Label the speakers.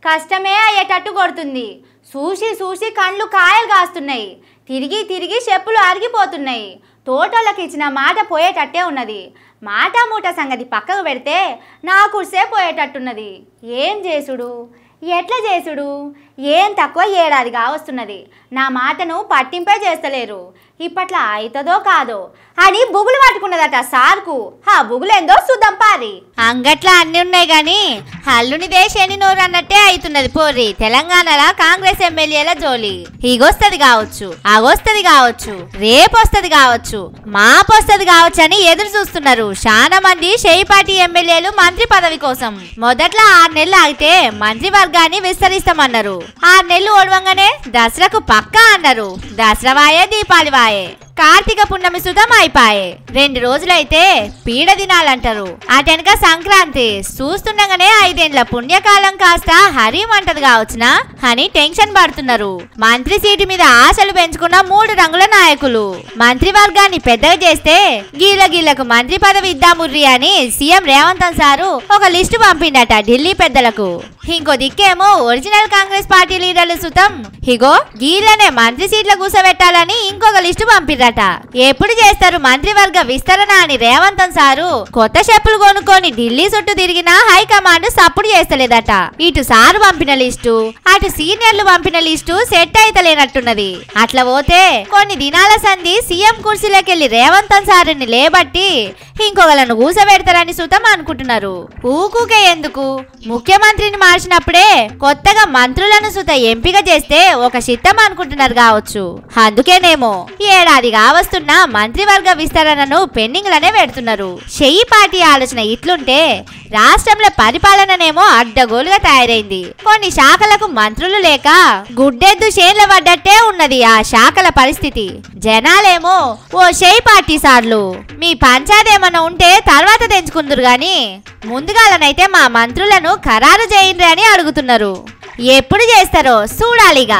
Speaker 1: కష్టమే అయ్యేటట్టు కొడుతుంది. చూసి చూసి కండ్లు కాయలు కాస్తున్నాయి. తిరిగి తిరిగి చెప్పులు అరిగిపోతున్నాయి. తోటోళ్ళకి ఇచ్చిన మాట పోయేటట్టే ఉన్నది. మాట మూట సంగతి పక్కకు పెడితే నా కుర్సే పోయేటట్టున్నది. ఏం చేసుడు, ఎట్లా చేసుడు? ఏం తక్కువ ఏడాదిగా వస్తున్నది. నా మాటను పట్టింపే చేస్తలేరు. ఇప్పట్లా అవుతుందో కాదో అని బుగులు పట్టుకున్నదట సార్కు. ఆ బుగులేందో చూద్దాం పారి.
Speaker 2: అంగట్లా అన్ని ఉన్నాయి గాని హల్లునిదే శని నోరు అన్నట్టే అవుతున్నది పోరి. తెలంగాణలో కాంగ్రెస్ ఎమ్మెల్యేల జోలి ఇగొస్తది కావచ్చు, అగొస్తది కావచ్చు, రేపొస్తది కావచ్చు, మాపొస్తది కావచ్చు అని ఎదురు చూస్తున్నారు చాలా మంది షేయిపాటి ఎమ్మెల్యేలు మంత్రి పదవి కోసం. మొదట్లో 6 నెలలు ఆగితే మంత్రివర్గాన్ని విస్తరిస్తామన్నారు. 6 నెలలు ఓడవంగానే దసరాకు పక్కా అన్నారు. దసరా వాయే, దీపావళి వాయే, కార్తీక పున్నమి సుతం అయిపాయే. 2 రోజులైతే పీడ దినాలంటారు. అటెనక సంక్రాంతి. చూస్తుండగానే 5 ఏళ్ల పుణ్యకాలం కాస్త హరిమంటది కావచ్చునా అని టెన్షన్ పడుతున్నారు. మంత్రి సీటు మీద ఆశలు పెంచుకున్న 3 రంగుల నాయకులు. మంత్రివర్గాన్ని పెద్దగా చేస్తే గీళ్ళకు మంత్రి పదవి ఇద్దాముర్రి అని సీఎం రేవంత్ సారు ఒక లిస్టు పంపిండట ఢిల్లీ పెద్దలకు. ఇంకో దిక్కేమో ఒరిజినల్ కాంగ్రెస్ పార్టీ లీడర్లు సుతం ఇగో గీళ్ళనే మంత్రి సీట్ల కూసబెట్టాలని ఇంకొక లిస్టు పంపిర్రట. ఎప్పుడు చేస్తారు మంత్రివర్గ విస్తరణ అని రేవంత్ సారు కొత్త చెప్పులు కొనుక్కొని ఢిల్లీ చుట్టూ తిరిగినా హైకమాండ్ సప్పుడు చేస్తలేదట. ఇటు సారు పంపిన లిస్టు, అటు సీనియర్లు పంపిన లిస్టు సెట్ అయితలేనట్టున్నది. అట్లా పోతే కొన్ని దినాల సంధి సీఎం కుర్చీలోకెళ్లి రేవంత్ సారుని లేబట్టి ఇంకొకలను కూసబెడతారని సుతం అనుకుంటున్నారు. ఊకూకే ఎందుకు? ముఖ్యమంత్రిని మార్చినప్పుడే కొత్తగా మంత్రులను సుత ఎంపిక చేస్తే ఒక చిత్తం అనుకుంటున్నారు కావచ్చు. అందుకేనేమో ఏడాదిగా వస్తున్న మంత్రివర్గ విస్తరణను పెండింగ్ లనే పెడుతున్నారు. షేయిపాటి ఆలోచన ఇట్లుంటే రాష్ట్రంలో పరిపాలననేమో అడ్డగోలుగా తయారైంది. కొన్ని శాఖలకు మంత్రులు లేక గుడ్డెద్దు చేన్ల పడ్డట్టే ఉన్నది ఆ శాఖల పరిస్థితి. జనాలేమో ఓ షేయిపాటి సార్లు మీ పంచాదేమన్నా ఉంటే తర్వాత తెంచుకుందరు గాని ముందుగాలనైతే మా మంత్రులను ఖరారు చేయండి అని అడుగుతున్నారు. ఎప్పుడు చేస్తారో చూడాలిగా.